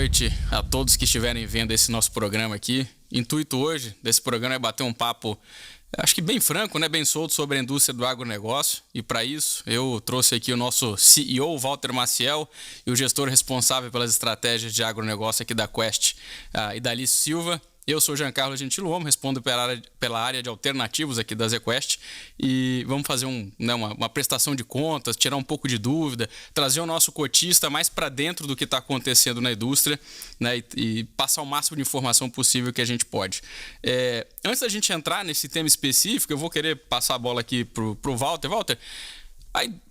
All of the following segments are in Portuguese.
noite a todos que estiverem vendo esse nosso programa aqui. Intuito hoje desse programa é bater um papo, acho que bem franco, né, bem solto sobre a indústria do agronegócio. E para isso eu trouxe aqui o nosso CEO, Walter Maciel, e o gestor responsável pelas estratégias de agronegócio aqui da Quest, Idalicio Silva. Eu sou Giancarlo Gentilommo, respondo pela área de alternativos aqui da ZQuest e vamos fazer uma prestação de contas, tirar um pouco de dúvida, trazer o nosso cotista mais para dentro do que está acontecendo na indústria, né, e passar o máximo de informação possível que a gente pode. Antes da gente entrar nesse tema específico, eu vou querer passar a bola aqui para o Walter. Walter,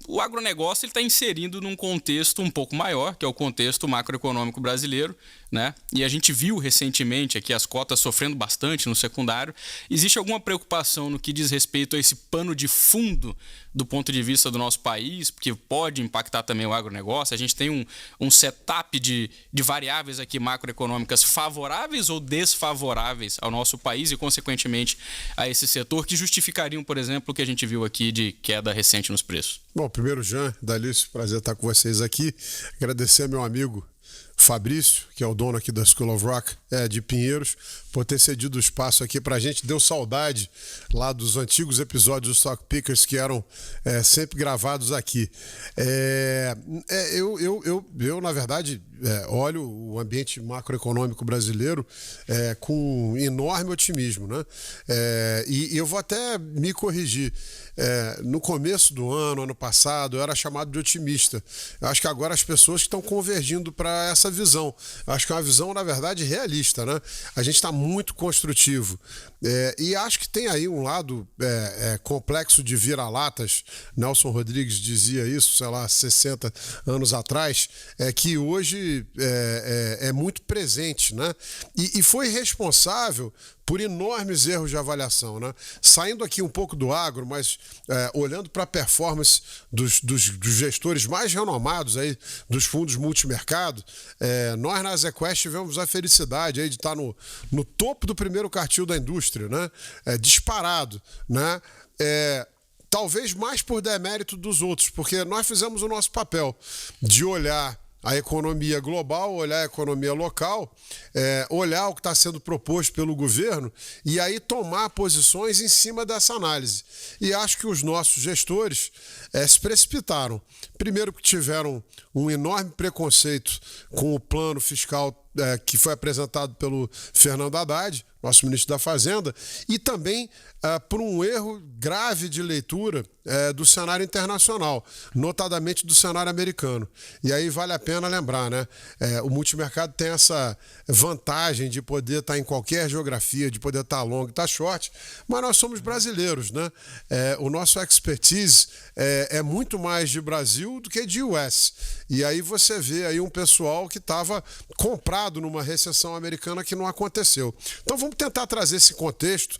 o agronegócio está inserido num contexto um pouco maior, que é o contexto macroeconômico brasileiro, né? E a gente viu recentemente aqui as cotas sofrendo bastante no secundário. Existe alguma preocupação no que diz respeito a esse pano de fundo do ponto de vista do nosso país, porque pode impactar também o agronegócio? A gente tem um setup de variáveis aqui macroeconômicas favoráveis ou desfavoráveis ao nosso país e, consequentemente, a esse setor, que justificariam, por exemplo, o que a gente viu aqui de queda recente nos preços. Bom, primeiro, Jean, Idalicio, prazer estar com vocês aqui. Agradecer ao meu amigo Fabrício, que é o dono aqui da School of Rock de Pinheiros, por ter cedido o espaço aqui pra gente. Deu saudade lá dos antigos episódios do Stock Pickers que eram sempre gravados aqui. Eu na verdade, olho o ambiente macroeconômico brasileiro com enorme otimismo, né? E eu vou até me corrigir. No começo do ano passado, eu era chamado de otimista. Eu acho que agora as pessoas estão convergindo para essa visão. Eu acho que é uma visão, na verdade, realista, né? A gente está muito construtivo. E acho que tem aí um lado complexo de vira-latas. Nelson Rodrigues dizia isso, sei lá, 60 anos atrás, que hoje é muito presente, né? E foi responsável por enormes erros de avaliação, né? Saindo aqui um pouco do agro, mas olhando para a performance dos gestores mais renomados aí, dos fundos multimercado, nós na ZQuest tivemos a felicidade aí de estar no topo do primeiro quartil da indústria, né? Disparado, né? Talvez mais por demérito dos outros, porque nós fizemos o nosso papel de olhar a economia global, olhar a economia local, olhar o que está sendo proposto pelo governo e aí tomar posições em cima dessa análise. E acho que os nossos gestores se precipitaram. Primeiro que tiveram um enorme preconceito com o plano fiscal que foi apresentado pelo Fernando Haddad, nosso ministro da Fazenda, e também por um erro grave de leitura do cenário internacional, notadamente do cenário americano. E aí vale a pena lembrar, né? O multimercado tem essa vantagem de poder estar em qualquer geografia, de poder estar long, estar short, mas nós somos brasileiros, né? O nosso expertise é muito mais de Brasil do que de US. E aí você vê aí um pessoal que estava comprado numa recessão americana que não aconteceu. Então vamos tentar trazer esse contexto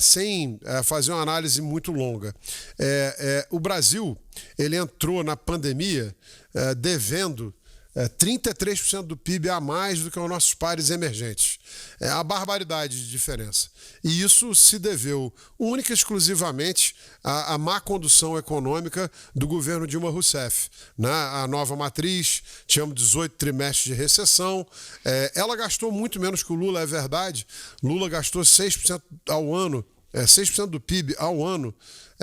sem fazer uma análise muito longa. O Brasil, ele entrou na pandemia devendo 33% do PIB a mais do que os nossos pares emergentes. É a barbaridade de diferença. E isso se deveu única e exclusivamente à má condução econômica do governo Dilma Rousseff, né? A nova matriz, tínhamos 18 trimestres de recessão. Ela gastou muito menos que o Lula, é verdade. Lula gastou 6% ao ano, 6% do PIB ao ano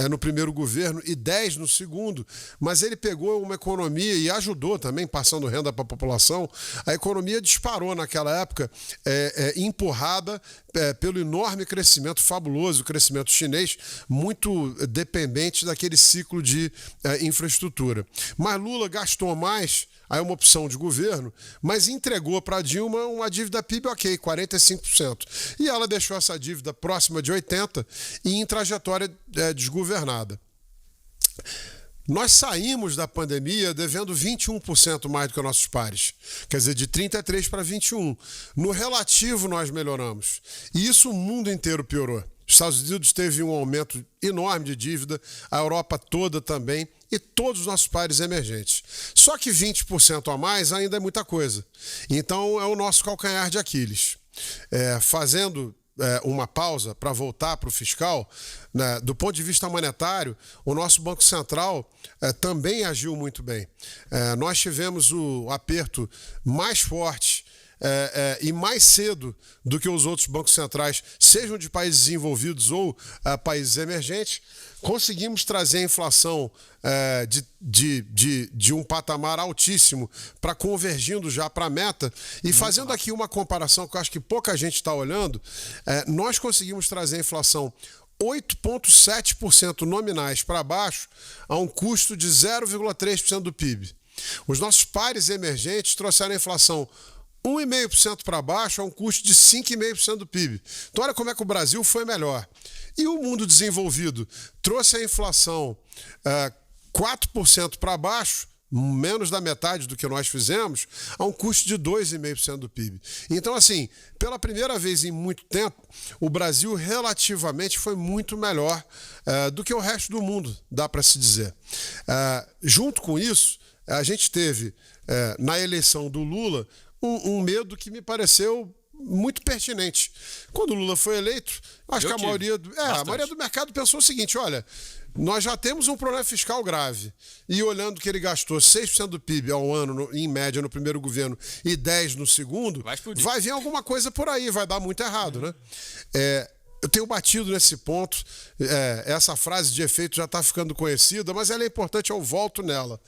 no primeiro governo e 10% no segundo, mas ele pegou uma economia e ajudou também, passando renda para a população. A economia disparou naquela época, empurrada pelo enorme crescimento, fabuloso crescimento chinês, muito dependente daquele ciclo de infraestrutura. Mas Lula gastou mais, aí uma opção de governo, mas entregou para Dilma uma dívida PIB 45%. E ela deixou essa dívida próxima de 80% e em trajetória desgovernada. Nós saímos da pandemia devendo 21% mais do que nossos pares. Quer dizer, de 33% para 21%. No relativo, nós melhoramos. E isso o mundo inteiro piorou. Os Estados Unidos teve um aumento enorme de dívida, a Europa toda também, e todos os nossos pares emergentes. Só que 20% a mais ainda é muita coisa. Então, é o nosso calcanhar de Aquiles. Fazendo uma pausa para voltar para o fiscal, né, do ponto de vista monetário, o nosso Banco Central também agiu muito bem. Nós tivemos o aperto mais forte e mais cedo do que os outros bancos centrais, sejam de países desenvolvidos ou países emergentes, conseguimos trazer a inflação de um patamar altíssimo para convergindo já para a meta. E fazendo aqui uma comparação que eu acho que pouca gente está olhando, nós conseguimos trazer a inflação 8,7% nominais para baixo a um custo de 0,3% do PIB. Os nossos pares emergentes trouxeram a inflação 1,5% para baixo a um custo de 5,5% do PIB. Então olha como é que o Brasil foi melhor. E o mundo desenvolvido trouxe a inflação 4% para baixo, menos da metade do que nós fizemos, a um custo de 2,5% do PIB. Então, assim, pela primeira vez em muito tempo, o Brasil relativamente foi muito melhor do que o resto do mundo, dá para se dizer. Junto com isso, a gente teve, na eleição do Lula, um medo que me pareceu muito pertinente. Quando o Lula foi eleito, acho que a maioria do mercado pensou o seguinte: olha, nós já temos um problema fiscal grave e olhando que ele gastou 6% do PIB ao ano, em média, no primeiro governo e 10% no segundo, vai vir alguma coisa por aí, vai dar muito errado, né? Eu tenho batido nesse ponto, essa frase de efeito já está ficando conhecida, mas ela é importante, eu volto nela.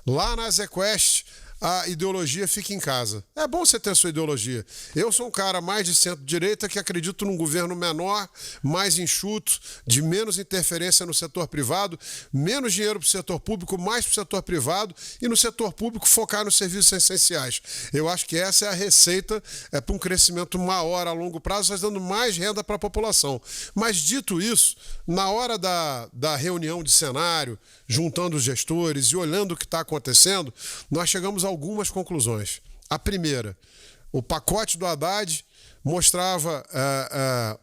Lá na ZQuest, a ideologia fica em casa. É bom você ter sua ideologia. Eu sou um cara mais de centro-direita que acredito num governo menor, mais enxuto, de menos interferência no setor privado, menos dinheiro para o setor público, mais para o setor privado e no setor público focar nos serviços essenciais. Eu acho que essa é a receita para um crescimento maior a longo prazo, dando mais renda para a população. Mas dito isso, na hora da reunião de cenário, juntando os gestores e olhando o que está acontecendo, nós chegamos a algumas conclusões. A primeira, o pacote do Haddad mostrava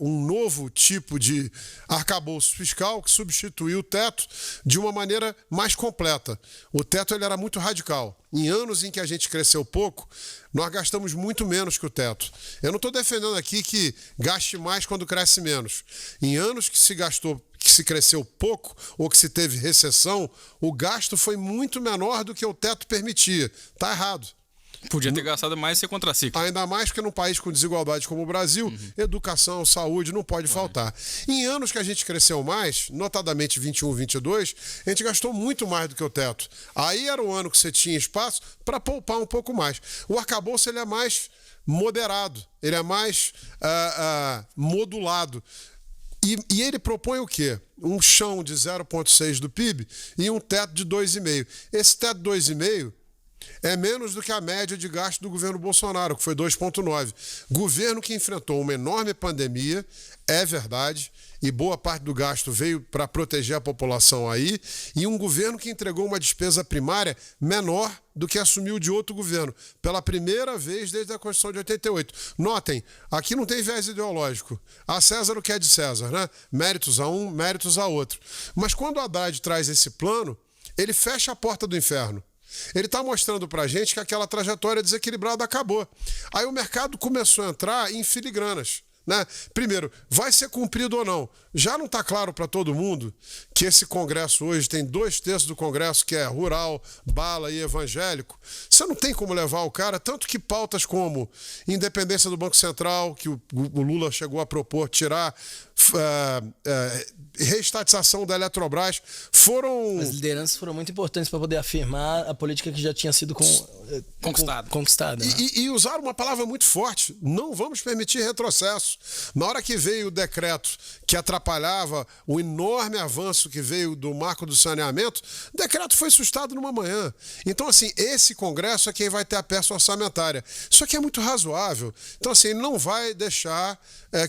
um novo tipo de arcabouço fiscal que substituiu o teto de uma maneira mais completa. O teto ele era muito radical. Em anos em que a gente cresceu pouco, nós gastamos muito menos que o teto. Eu não estou defendendo aqui que gaste mais quando cresce menos. Em anos que se cresceu pouco ou que se teve recessão, o gasto foi muito menor do que o teto permitia. Está errado. Podia ter gastado mais e ser contraciclo. Ainda mais que num país com desigualdade como o Brasil, educação, saúde não pode faltar. Em anos que a gente cresceu mais, notadamente 21, 22, a gente gastou muito mais do que o teto. Aí era o ano que você tinha espaço para poupar um pouco mais. O arcabouço ele é mais moderado, ele é mais modulado. E ele propõe o quê? Um chão de 0,6% do PIB e um teto de 2,5%. Esse teto de 2,5% é menos do que a média de gasto do governo Bolsonaro, que foi 2,9%. Governo que enfrentou uma enorme pandemia, é verdade, e boa parte do gasto veio para proteger a população aí, e um governo que entregou uma despesa primária menor do que assumiu de outro governo, pela primeira vez desde a Constituição de 88. Notem, aqui não tem viés ideológico. A César o que é de César, né? Méritos a um, méritos a outro. Mas quando o Haddad traz esse plano, ele fecha a porta do inferno. Ele está mostrando para a gente que aquela trajetória desequilibrada acabou. Aí o mercado começou a entrar em filigranas. Né? Primeiro, vai ser cumprido ou não? Já não está claro para todo mundo que esse Congresso hoje tem 2/3 do Congresso que é rural, bala e evangélico. Você não tem como levar o cara, tanto que pautas como independência do Banco Central, que o Lula chegou a propor tirar, reestatização da Eletrobras, foram... As lideranças foram muito importantes para poder afirmar a política que já tinha sido conquistada. Né? E usaram uma palavra muito forte: não vamos permitir retrocesso. Na hora que veio o decreto que atrapalhava o enorme avanço que veio do marco do saneamento, o decreto foi sustado numa manhã. Então, assim, esse Congresso é quem vai ter a peça orçamentária. Isso aqui é muito razoável. Então, assim, ele não vai deixar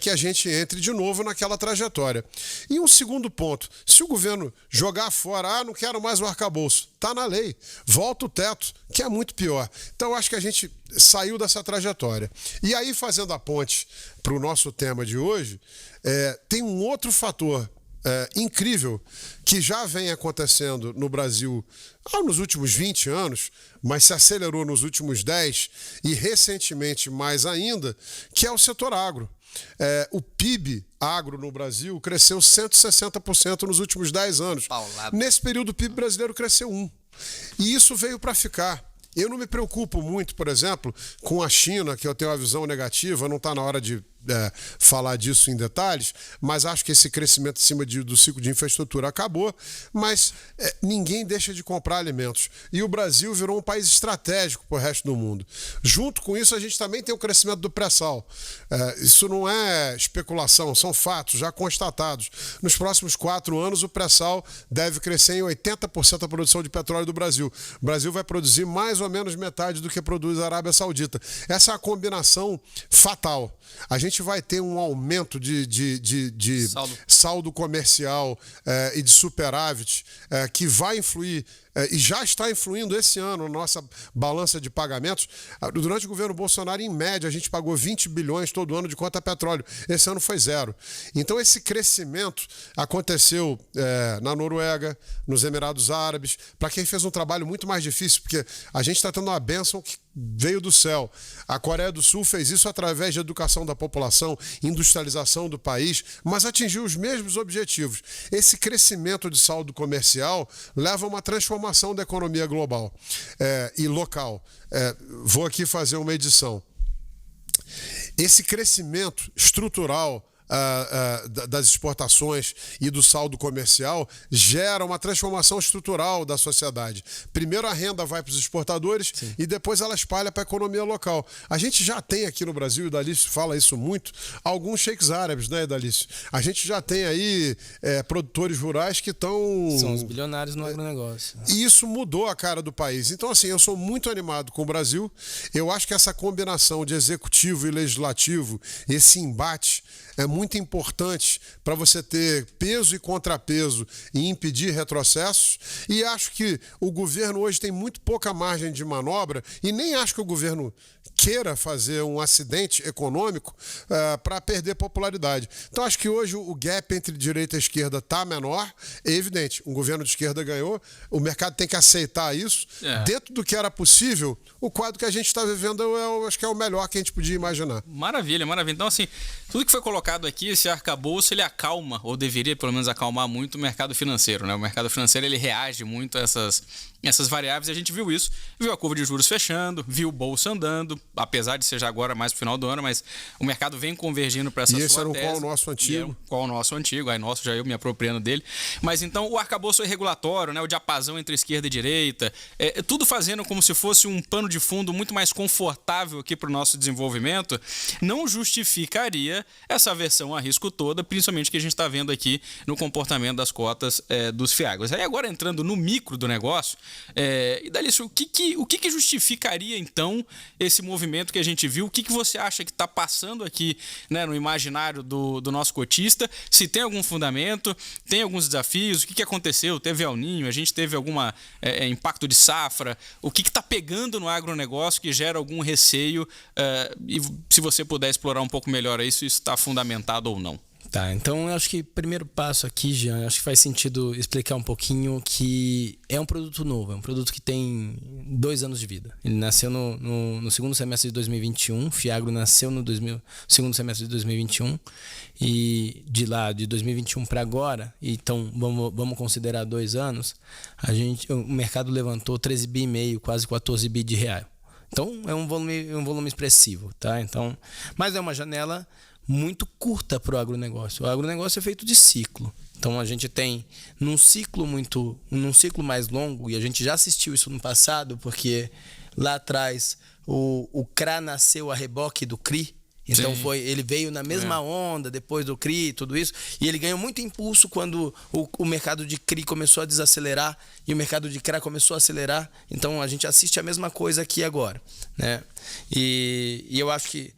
que a gente entre de novo naquela trajetória. E um segundo ponto: se o governo jogar fora, não quero mais o arcabouço, está na lei, volta o teto, que é muito pior. Então, eu acho que a gente saiu dessa trajetória. E aí, fazendo a ponte para o nosso tema de hoje, tem um outro fator incrível que já vem acontecendo no Brasil nos últimos 20 anos, mas se acelerou nos últimos 10 e recentemente mais ainda, que é o setor agro. O PIB agro no Brasil cresceu 160% nos últimos 10 anos. Paulado. Nesse período, o PIB brasileiro cresceu 1%. E isso veio para ficar. Eu não me preocupo muito, por exemplo, com a China, que eu tenho uma visão negativa, não está na hora de falar disso em detalhes, mas acho que esse crescimento em cima do ciclo de infraestrutura acabou, mas ninguém deixa de comprar alimentos. E o Brasil virou um país estratégico para o resto do mundo. Junto com isso, a gente também tem o crescimento do pré-sal. Isso não é especulação, são fatos já constatados. Nos próximos 4 anos, o pré-sal deve crescer em 80% a produção de petróleo do Brasil. O Brasil vai produzir mais ou menos metade do que produz a Arábia Saudita. Essa é a combinação fatal. A gente vai ter um aumento de saldo comercial e de superávit que vai influir e já está influindo esse ano na nossa balança de pagamentos. Durante o governo Bolsonaro, em média, a gente pagou 20 bilhões todo ano de conta a petróleo. Esse ano foi 0. Então, esse crescimento aconteceu na Noruega, nos Emirados Árabes, para quem fez um trabalho muito mais difícil, porque a gente está tendo uma bênção que veio do céu. A Coreia do Sul fez isso através de educação da população, industrialização do país, mas atingiu os mesmos objetivos. Esse crescimento de saldo comercial leva a uma transformação da economia global e local. Vou aqui fazer uma edição. Esse crescimento estrutural das exportações e do saldo comercial gera uma transformação estrutural da sociedade. Primeiro a renda vai para os exportadores. Sim. E depois ela espalha para a economia local. A gente já tem aqui no Brasil, e o Dalício fala isso muito, alguns sheiks árabes, né, Dalício? A gente já tem aí produtores rurais que estão... São os bilionários no agronegócio. E isso mudou a cara do país. Então, assim, eu sou muito animado com o Brasil. Eu acho que essa combinação de executivo e legislativo, esse embate, é muito importante para você ter peso e contrapeso e impedir retrocessos. E acho que o governo hoje tem muito pouca margem de manobra e nem acho que o governo queira fazer um acidente econômico para perder popularidade. Então acho que hoje o gap entre direita e esquerda está menor. É evidente, um governo de esquerda ganhou, o mercado tem que aceitar isso. Dentro do que era possível, o quadro que a gente está vivendo eu acho que é o melhor que a gente podia imaginar. Maravilha, maravilha. Então assim, tudo que foi colocado aqui, esse arcabouço, ele acalma, ou deveria pelo menos acalmar muito o mercado financeiro, né? O mercado financeiro, ele reage muito a essas variáveis, e a gente viu isso, viu a curva de juros fechando, viu o bolsa andando, apesar de ser já agora mais pro final do ano, mas o mercado vem convergindo para essa sua tese. E esse era qual o nosso antigo? Qual o nosso antigo, aí nosso, já eu me apropriando dele. Mas então o arcabouço é regulatório, né? O diapasão entre esquerda e direita, tudo fazendo como se fosse um pano de fundo muito mais confortável aqui para o nosso desenvolvimento, não justificaria essa versão a risco toda, principalmente que a gente está vendo aqui no comportamento das cotas dos FIAGROS. Aí agora entrando no micro do negócio, e Dalício, o que justificaria então esse movimento que a gente viu? O que você acha que está passando aqui, né, no imaginário do nosso cotista? Se tem algum fundamento, tem alguns desafios, o que aconteceu? Teve El Niño, a gente teve algum impacto de safra? O que está pegando no agronegócio que gera algum receio? E se você puder explorar um pouco melhor isso está fundamentado ou não? Tá, então eu acho que o primeiro passo aqui, Jean, eu acho que faz sentido explicar um pouquinho que é um produto novo, é um produto que tem 2 anos de vida. Ele nasceu no segundo semestre de 2021, Fiagro nasceu no segundo semestre de 2021, e de lá, de 2021 para agora, então vamos considerar 2 anos, o mercado levantou 13,5 bi, quase 14 bi de real. Então é um volume expressivo, tá? Então, mas é uma janela muito curta para o agronegócio. O agronegócio é feito de ciclo. Então a gente tem num ciclo mais longo, e a gente já assistiu isso no passado, porque lá atrás o CRA nasceu a reboque do CRI. Então ele veio na mesma onda depois do CRI e tudo isso, e ele ganhou muito impulso quando o mercado de CRI começou a desacelerar e o mercado de CRA começou a acelerar. Então a gente assiste a mesma coisa aqui agora, né? E eu acho que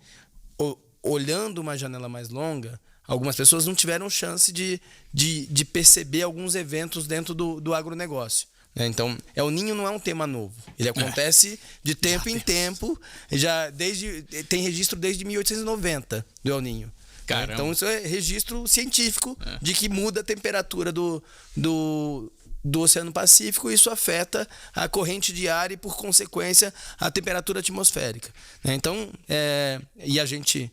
olhando uma janela mais longa, algumas pessoas não tiveram chance de perceber alguns eventos dentro do agronegócio. Então, El Niño não é um tema novo. Ele acontece de tempo em tempo, tem registro desde 1890 do El Niño. Caramba. Então, isso é registro científico de que muda a temperatura do Oceano Pacífico, e isso afeta a corrente de ar e, por consequência, a temperatura atmosférica. Então, e a gente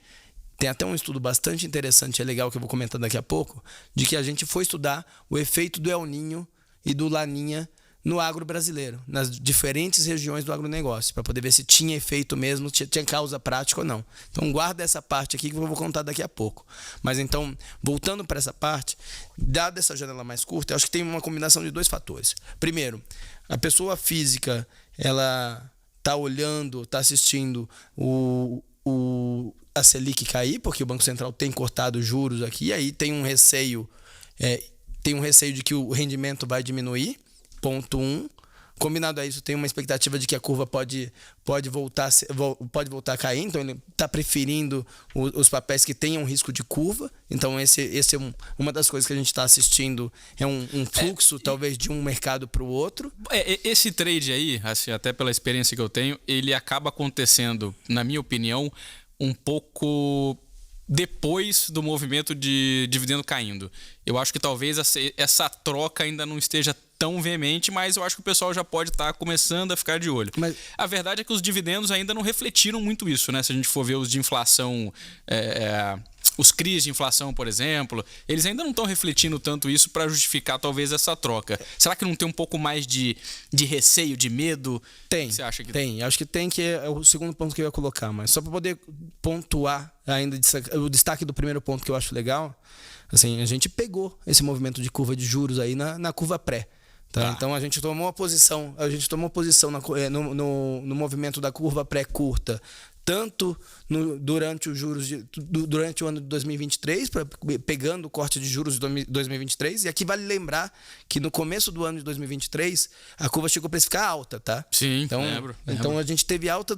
tem até um estudo bastante interessante, é legal, que eu vou comentar daqui a pouco, de que a gente foi estudar o efeito do El Niño e do Laninha no agro brasileiro, nas diferentes regiões do agronegócio, para poder ver se tinha efeito mesmo, tinha causa prática ou não. Então, guarda essa parte aqui que eu vou contar daqui a pouco. Mas então, voltando para essa parte, dada essa janela mais curta, eu acho que tem uma combinação de 2 fatores. Primeiro, a pessoa física, ela está olhando, está assistindo a Selic cair, porque o Banco Central tem cortado juros aqui, e aí tem um receio de que o rendimento vai diminuir, ponto 1. Combinado a isso, tem uma expectativa de que a curva pode voltar a cair, então ele está preferindo os papéis que tenham risco de curva. Então esse é uma das coisas que a gente está assistindo, é um fluxo talvez de um mercado para o outro. Esse trade aí, assim, até pela experiência que eu tenho, ele acaba acontecendo, na minha opinião, um pouco depois do movimento de dividendo caindo. Eu acho que talvez essa troca ainda não esteja tão veemente, mas eu acho que o pessoal já pode estar começando a ficar de olho. Mas a verdade é que os dividendos ainda não refletiram muito isso, né? Se a gente for ver os de inflação, os CRIs de inflação, por exemplo, eles ainda não estão refletindo tanto isso para justificar talvez essa troca. Será que não tem um pouco mais de receio, de medo? Tem, você acha que tem. Acho que tem, que é o segundo ponto que eu ia colocar, mas só para poder pontuar ainda o destaque do primeiro ponto que eu acho legal, assim, a gente pegou esse movimento de curva de juros aí na curva pré. Tá? Então a gente tomou posição no movimento da curva pré-curta, tanto durante o ano de 2023, pegando o corte de juros de 2023. E aqui vale lembrar que no começo do ano de 2023 a curva chegou para ficar alta, tá? Sim, então, lembro. Então a gente teve alta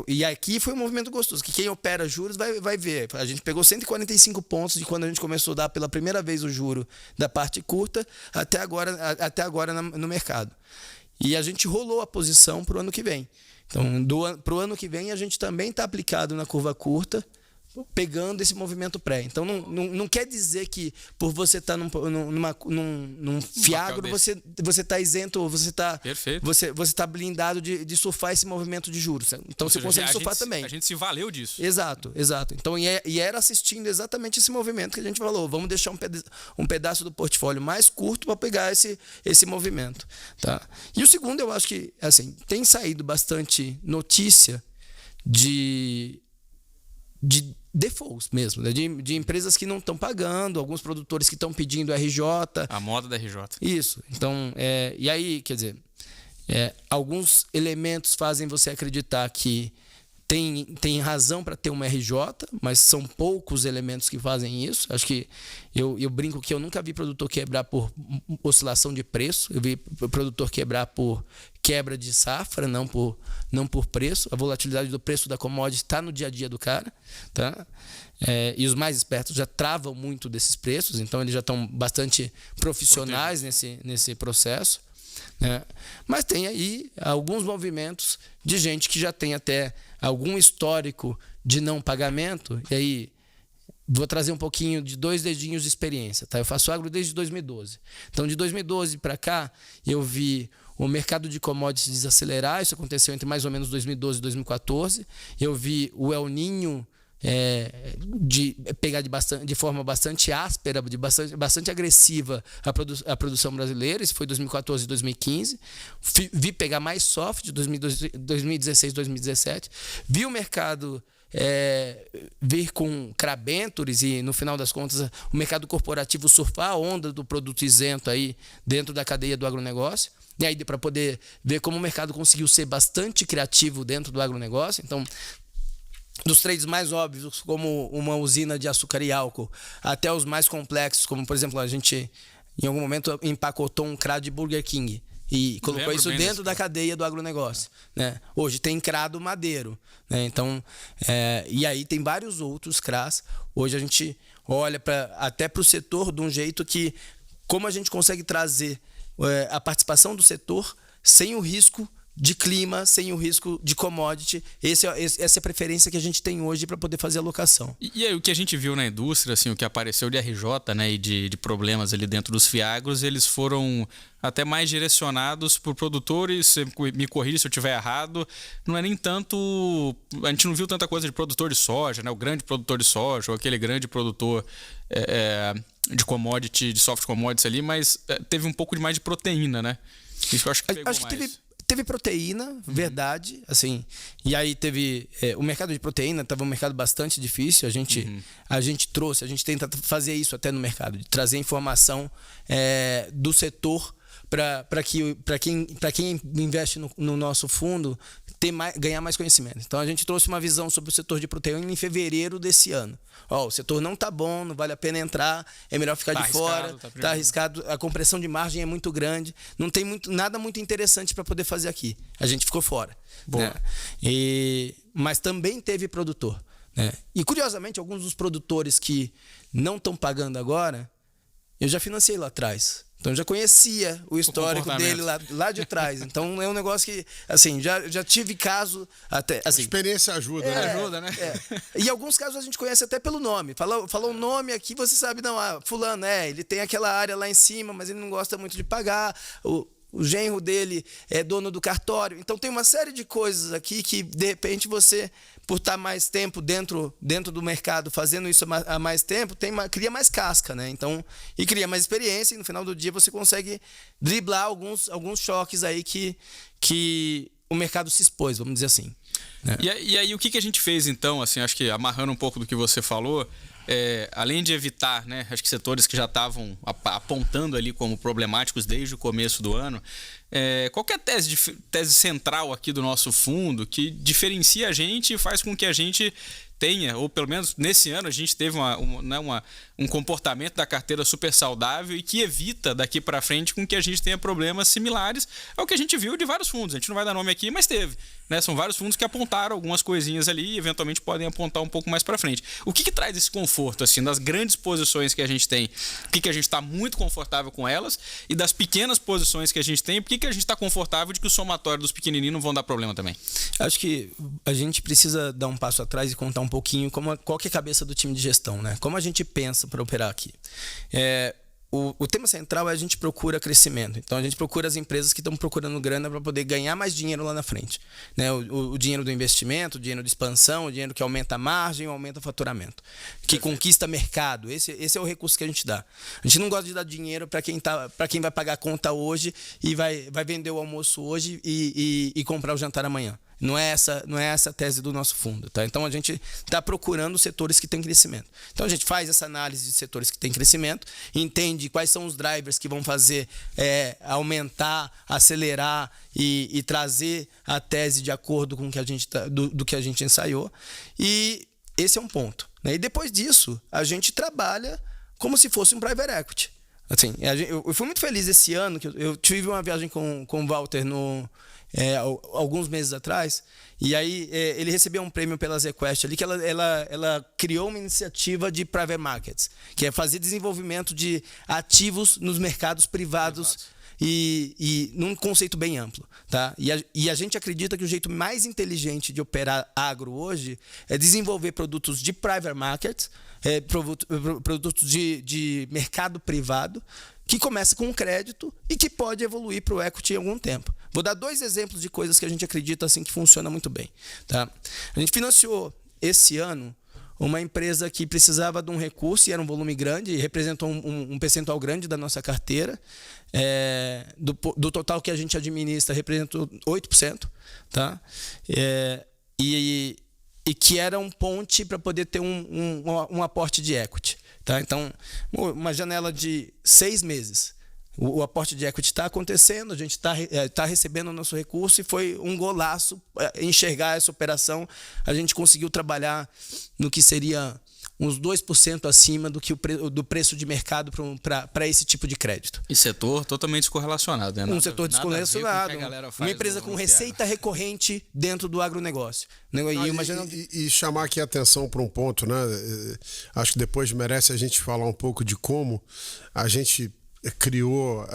e aqui foi um movimento gostoso, que quem opera juros vai ver. A gente pegou 145 pontos de quando a gente começou a dar pela primeira vez o juro da parte curta até agora no mercado. E a gente rolou a posição para o ano que vem. Então, para o ano que vem, a gente também está aplicado na curva curta, pegando esse movimento pré. Então, não quer dizer que por você estar num fiagro, você está isento, ou você está blindado de surfar esse movimento de juros. Então, você consegue surfar também. A gente se valeu disso. Exato. Então, e era assistindo exatamente esse movimento que a gente falou. Vamos deixar um pedaço do portfólio mais curto para pegar esse movimento. Tá? E o segundo, eu acho que assim, tem saído bastante notícia de defaults mesmo, né? de empresas que não estão pagando, alguns produtores que estão pedindo RJ. A moda da RJ. Isso. Então, e aí, quer dizer, alguns elementos fazem você acreditar que tem razão para ter uma RJ, mas são poucos elementos que fazem isso. Acho que eu brinco que eu nunca vi produtor quebrar por oscilação de preço. Eu vi produtor quebrar por quebra de safra, não por preço. A volatilidade do preço da commodity está no dia a dia do cara, tá? E os mais espertos já travam muito desses preços, então eles já estão bastante profissionais nesse processo, né? Mas tem aí alguns movimentos de gente que já tem até algum histórico de não pagamento. E aí vou trazer um pouquinho de 2 dedinhos de experiência, tá? Eu faço agro desde 2012. Então, de 2012 para cá, eu vi o mercado de commodities desacelerar. Isso aconteceu entre mais ou menos 2012 e 2014. Eu vi o El Niño de pegar de forma bastante áspera, bastante agressiva a produção brasileira. Isso foi 2014 e 2015. Vi pegar mais soft de 2016 e 2017. Vi o mercado vir com crabentures e, no final das contas, o mercado corporativo surfar a onda do produto isento aí dentro da cadeia do agronegócio. E aí, para poder ver como o mercado conseguiu ser bastante criativo dentro do agronegócio. Então, dos trades mais óbvios, como uma usina de açúcar e álcool, até os mais complexos, como, por exemplo, a gente, em algum momento, empacotou um CRA de Burger King e colocou isso dentro da cadeia do agronegócio, né? Hoje tem CRA do Madeiro, né? Então, e aí tem vários outros CRAs. Hoje a gente olha até para o setor de um jeito que, como a gente consegue trazer a participação do setor sem o risco de clima, sem o risco de commodity. Essa é a preferência que a gente tem hoje para poder fazer a alocação. E aí, o que a gente viu na indústria, assim, o que apareceu de RJ, né, e de problemas ali dentro dos fiagros, eles foram até mais direcionados por produtores, você me corrija se eu estiver errado, não é nem tanto... A gente não viu tanta coisa de produtor de soja, né, o grande produtor de soja, ou aquele grande produtor de commodity, de soft commodities ali, mas teve um pouco mais de proteína, né? Isso eu acho que pegou mais. Teve proteína, verdade, assim, e aí teve... o mercado de proteína estava um mercado bastante difícil, a gente trouxe, a gente tenta fazer isso até no mercado, de trazer informação do setor para quem investe no nosso fundo ganhar mais conhecimento. Então a gente trouxe uma visão sobre o setor de proteína em fevereiro desse ano. O setor não está bom, não vale a pena entrar, é melhor ficar de fora, está arriscado, a compressão de margem é muito grande, não tem nada muito interessante para poder fazer aqui. A gente ficou fora. Né? Mas também teve produtor. Né? E curiosamente, alguns dos produtores que não estão pagando agora, eu já financiei lá atrás. Então, eu já conhecia o histórico dele lá de trás. Então, é um negócio que, assim, já tive caso até... Assim, a experiência ajuda, né? Ajuda, né? E alguns casos a gente conhece até pelo nome. Falou o nome aqui, você sabe, não, fulano, ele tem aquela área lá em cima, mas ele não gosta muito de pagar. O genro dele é dono do cartório. Então, tem uma série de coisas aqui que, de repente, você... por estar mais tempo dentro do mercado, fazendo isso há mais tempo, cria mais casca, né? Então, e cria mais experiência, e no final do dia você consegue driblar alguns choques aí que o mercado se expôs, vamos dizer assim. Né? E aí, o que a gente fez, então, assim, acho que amarrando um pouco do que você falou, além de evitar, né, acho que setores que já estavam apontando ali como problemáticos desde o começo do ano, qual que é a tese central aqui do nosso fundo que diferencia a gente e faz com que a gente tenha, ou pelo menos nesse ano a gente teve um comportamento da carteira super saudável e que evita daqui para frente com que a gente tenha problemas similares ao que a gente viu de vários fundos. A gente não vai dar nome aqui, mas teve. Né? São vários fundos que apontaram algumas coisinhas ali e eventualmente podem apontar um pouco mais para frente. O que traz esse conforto, assim, das grandes posições que a gente tem? Por que a gente está muito confortável com elas? E das pequenas posições que a gente tem, por que a gente está confortável de que o somatório dos pequenininhos não vão dar problema também? Acho que a gente precisa dar um passo atrás e contar um pouquinho qual que é a cabeça do time de gestão, né? Como a gente pensa para operar aqui. O tema central é a gente procura crescimento. Então, a gente procura as empresas que estão procurando grana para poder ganhar mais dinheiro lá na frente. Né? O dinheiro do investimento, o dinheiro de expansão, o dinheiro que aumenta a margem ou aumenta o faturamento. Que conquista mercado. Esse é o recurso que a gente dá. A gente não gosta de dar dinheiro para quem vai pagar a conta hoje e vai vender o almoço hoje e comprar o jantar amanhã. Não é essa a tese do nosso fundo. Tá? Então, a gente está procurando setores que têm crescimento. Então, a gente faz essa análise de setores que têm crescimento, entende quais são os drivers que vão fazer aumentar, acelerar e trazer a tese de acordo com o que a gente do que a gente ensaiou. E esse é um ponto. Né? E depois disso, a gente trabalha como se fosse um private equity. Assim, eu fui muito feliz esse ano, que eu tive uma viagem com o Walter alguns meses atrás, e aí ele recebeu um prêmio pela ZQuest ali, que ela criou uma iniciativa de private markets, que é fazer desenvolvimento de ativos nos mercados privados e num conceito bem amplo. Tá? E a gente acredita que o jeito mais inteligente de operar agro hoje é desenvolver produtos de private markets, produtos de mercado privado, que começa com um crédito e que pode evoluir para o equity em algum tempo. Vou dar 2 exemplos de coisas que a gente acredita assim, que funciona muito bem. Tá? A gente financiou esse ano uma empresa que precisava de um recurso e era um volume grande e representou um percentual grande da nossa carteira. Do total que a gente administra, representou 8%. Tá? E que era um ponte para poder ter um aporte de equity. Tá? Então, uma janela de 6 meses. O aporte de equity está acontecendo, a gente está recebendo o nosso recurso e foi um golaço enxergar essa operação. A gente conseguiu trabalhar no que seria uns 2% acima do preço de mercado para esse tipo de crédito. E setor totalmente descorrelacionado, né? Um setor descorrelacionado. Uma empresa com receita recorrente dentro do agronegócio. E chamar aqui a atenção para um ponto, né? Acho que depois merece a gente falar um pouco de como a gente criou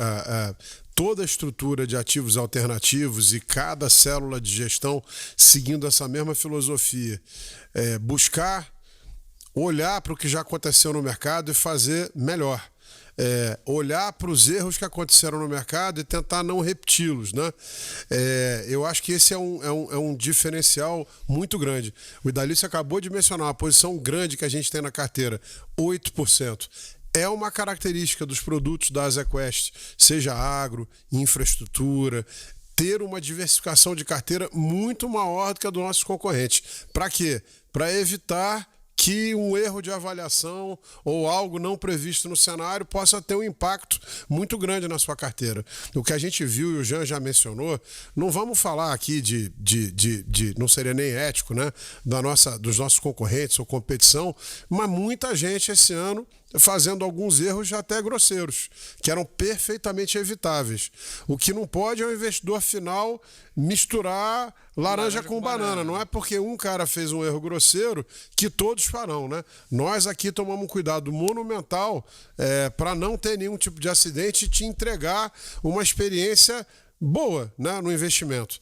toda a estrutura de ativos alternativos e cada célula de gestão seguindo essa mesma filosofia. Buscar olhar para o que já aconteceu no mercado e fazer melhor. Olhar para os erros que aconteceram no mercado e tentar não repeti-los, né? Eu acho que esse é um diferencial muito grande. O Idalício acabou de mencionar uma posição grande que a gente tem na carteira, 8%. É uma característica dos produtos da Azequest, seja agro, infraestrutura, ter uma diversificação de carteira muito maior do que a dos nossos concorrentes. Para quê? Para evitar que um erro de avaliação ou algo não previsto no cenário possa ter um impacto muito grande na sua carteira. O que a gente viu, e o Jean já mencionou, não vamos falar aqui não seria nem ético, né, dos nossos concorrentes ou competição, mas muita gente esse ano fazendo alguns erros já até grosseiros, que eram perfeitamente evitáveis. O que não pode é o investidor final misturar laranja com banana. Não é porque um cara fez um erro grosseiro que todos farão, né? Nós aqui tomamos um cuidado monumental para não ter nenhum tipo de acidente e te entregar uma experiência boa, né, no investimento.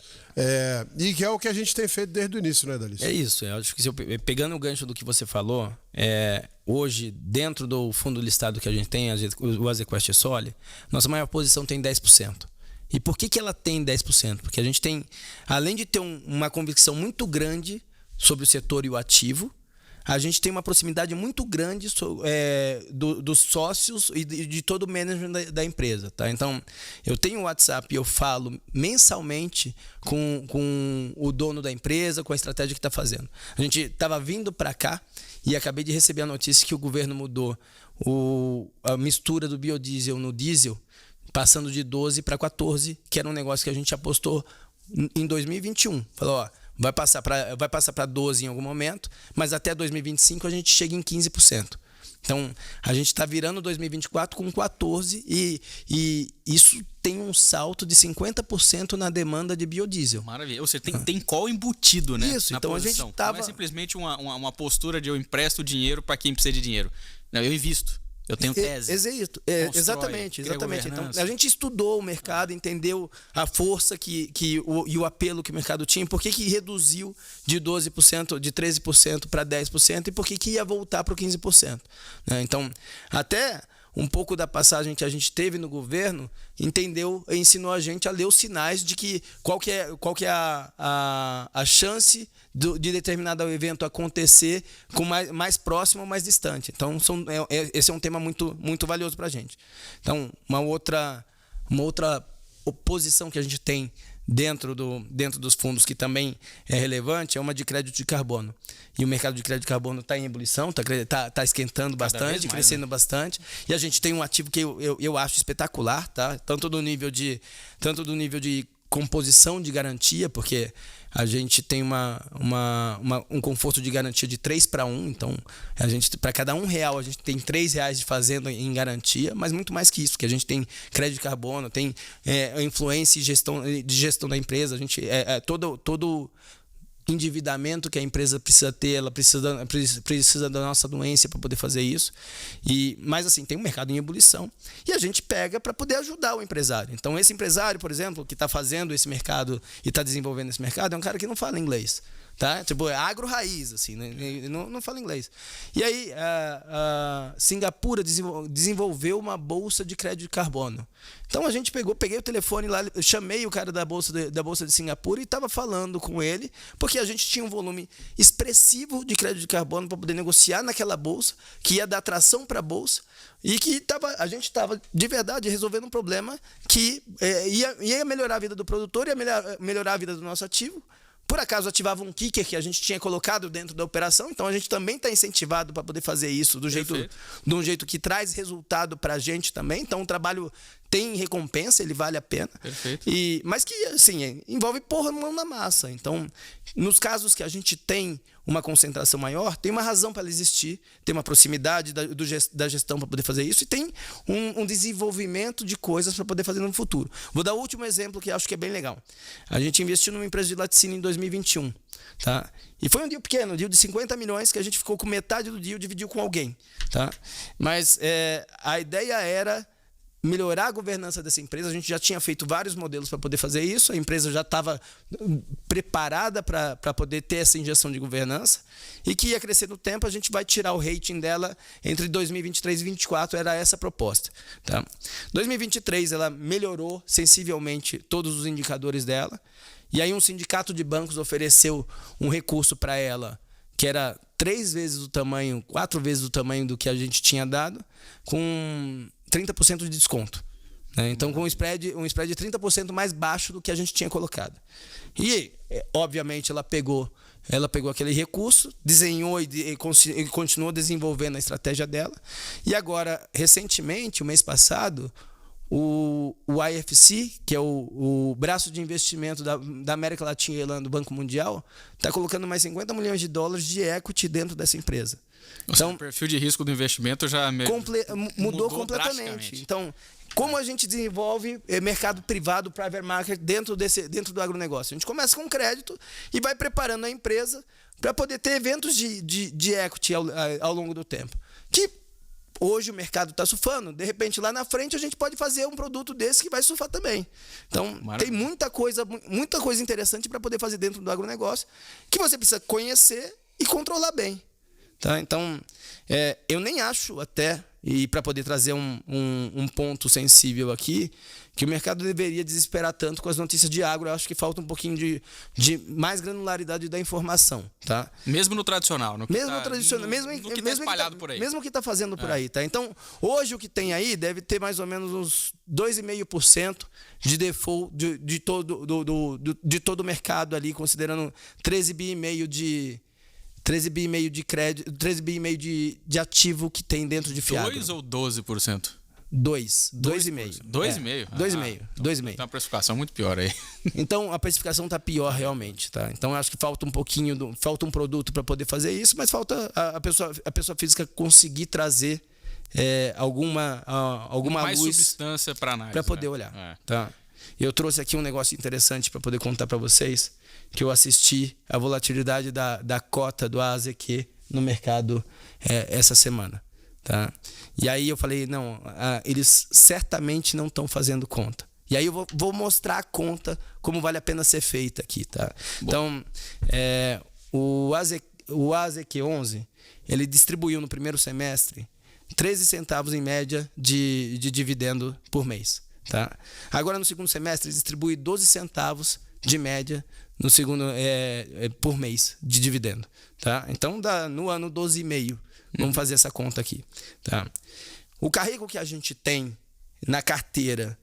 E que é o que a gente tem feito desde o início, né, Idalício? É isso. Eu acho que pegando o gancho do que você falou, hoje, dentro do fundo listado que a gente tem, o Azequest Soli, nossa maior posição tem 10%. E por que ela tem 10%? Porque a gente tem, além de ter uma convicção muito grande sobre o setor e o ativo, a gente tem uma proximidade muito grande dos sócios e de todo o management da empresa. Tá? Então, eu tenho o WhatsApp e eu falo mensalmente com o dono da empresa, com a estratégia que está fazendo. A gente estava vindo para cá e acabei de receber a notícia que o governo mudou a mistura do biodiesel no diesel, passando de 12 para 14, que era um negócio que a gente apostou em 2021. Falou, vai passar para 12 em algum momento, mas até 2025 a gente chega em 15%. Então, a gente está virando 2024 com 14% e isso tem um salto de 50% na demanda de biodiesel. Maravilha. Você tem call embutido, né? Isso, então posição. A gente tava... Não é simplesmente uma postura de eu empresto dinheiro para quem precisa de dinheiro. Não, eu invisto. Eu tenho tese. Exatamente. Então, a gente estudou o mercado, entendeu a força e o apelo que o mercado tinha, por que reduziu de 12%, de 13% para 10% e por que ia voltar para o 15%. Né? Então, até um pouco da passagem que a gente teve no governo, ensinou a gente a ler os sinais de que qual que é a chance de determinado evento acontecer com mais próximo ou mais distante. Então, esse é um tema muito, muito valioso para a gente. Então, uma outra posição que a gente tem dentro dos fundos que também é relevante é uma de crédito de carbono. E o mercado de crédito de carbono está em ebulição, está esquentando bastante, crescendo bastante. E a gente tem um ativo que eu acho espetacular, tá? Tanto do nível de composição de garantia, porque a gente tem um conforto de garantia de 3-1, então para cada R$1 a gente tem R$3 de fazenda em garantia, mas muito mais que isso, que a gente tem crédito de carbono, tem influência e gestão da empresa, a gente todo endividamento que a empresa precisa ter, ela precisa da nossa anuência para poder fazer isso. Mas assim, tem um mercado em ebulição e a gente pega para poder ajudar o empresário. Então esse empresário, por exemplo, que está fazendo esse mercado e está desenvolvendo esse mercado, é um cara que não fala inglês. Tá? Tipo, é agro raiz, assim, né? não fala inglês. E aí, a Singapura desenvolveu uma bolsa de crédito de carbono. Então a gente peguei o telefone lá, chamei o cara da bolsa de Singapura e estava falando com ele, porque a gente tinha um volume expressivo de crédito de carbono para poder negociar naquela bolsa, que ia dar atração para a bolsa, e que a gente estava, de verdade, resolvendo um problema que ia melhorar a vida do produtor, ia melhorar a vida do nosso ativo. Por acaso ativava um kicker que a gente tinha colocado dentro da operação, então a gente também está incentivado para poder fazer isso de um jeito que traz resultado para a gente também. Então o trabalho tem recompensa, ele vale a pena. Perfeito. Mas que, assim, envolve pôr a mão na massa. Então, nos casos que a gente tem uma concentração maior, tem uma razão para ela existir, tem uma proximidade da gestão para poder fazer isso e tem um desenvolvimento de coisas para poder fazer no futuro. Vou dar o último exemplo que acho que é bem legal. A gente investiu numa empresa de laticínio em 2021. Tá? E foi um deal pequeno, um deal de 50 milhões que a gente ficou com metade do deal, dividiu com alguém. Tá? Mas a ideia era melhorar a governança dessa empresa. A gente já tinha feito vários modelos para poder fazer isso, a empresa já estava preparada para poder ter essa injeção de governança e que ia crescer no tempo. A gente vai tirar o rating dela entre 2023 e 2024, era essa a proposta. Tá? 2023 ela melhorou sensivelmente todos os indicadores dela, e aí um sindicato de bancos ofereceu um recurso para ela que era 3 vezes o tamanho, 4 vezes o tamanho do que a gente tinha dado, com 30% de desconto. Né? Então, com um spread de 30% mais baixo do que a gente tinha colocado. E, obviamente, ela pegou aquele recurso, desenhou e continuou desenvolvendo a estratégia dela. E agora, recentemente, o mês passado, o IFC, que é o braço de investimento da América Latina do Banco Mundial, está colocando mais $50 milhões de equity dentro dessa empresa. Então, o perfil de risco do investimento já mudou completamente. Então, como a gente desenvolve mercado privado, private market, dentro do agronegócio? A gente começa com crédito e vai preparando a empresa para poder ter eventos de equity ao longo do tempo. Que hoje o mercado está surfando. De repente, lá na frente, a gente pode fazer um produto desse que vai surfar também. Então, tem muita coisa interessante para poder fazer dentro do agronegócio que você precisa conhecer e controlar bem. Tá? Então, eu nem acho até, e para poder trazer um ponto sensível aqui, que o mercado deveria desesperar tanto com as notícias de agro. Eu acho que falta um pouquinho de mais granularidade da informação. Tá? Mesmo no tradicional. No que está espalhado por aí. Mesmo que está fazendo por aí. Tá? Então, hoje o que tem aí deve ter mais ou menos uns 2,5% de default de todo o mercado ali, considerando 13,5 bi de crédito, 13,5 bi de ativo que tem dentro de FIAGRO. 2 ou 12%? 2,5. 2,5? 2,5. Tem uma precificação muito pior aí. Então, a precificação está pior realmente. Tá? Então, acho que falta um pouquinho, falta um produto para poder fazer isso, mas falta a pessoa física conseguir trazer alguma mais luz, substância para análise, para poder olhar. Tá? Eu trouxe aqui um negócio interessante para poder contar para vocês, que eu assisti a volatilidade da cota do AZQ no mercado essa semana. Tá? E aí eu falei, não, eles certamente não estão fazendo conta. E aí eu vou mostrar a conta, como vale a pena ser feita aqui. Tá? Então, o AZQ11, ele distribuiu no primeiro semestre 13 centavos em média de dividendo por mês. Tá? Agora, no segundo semestre, ele distribui 12 centavos de média no segundo, por mês de dividendo. Tá? Então, dá no ano 12,5. Vamos fazer essa conta aqui. Tá? O carrego que a gente tem na carteira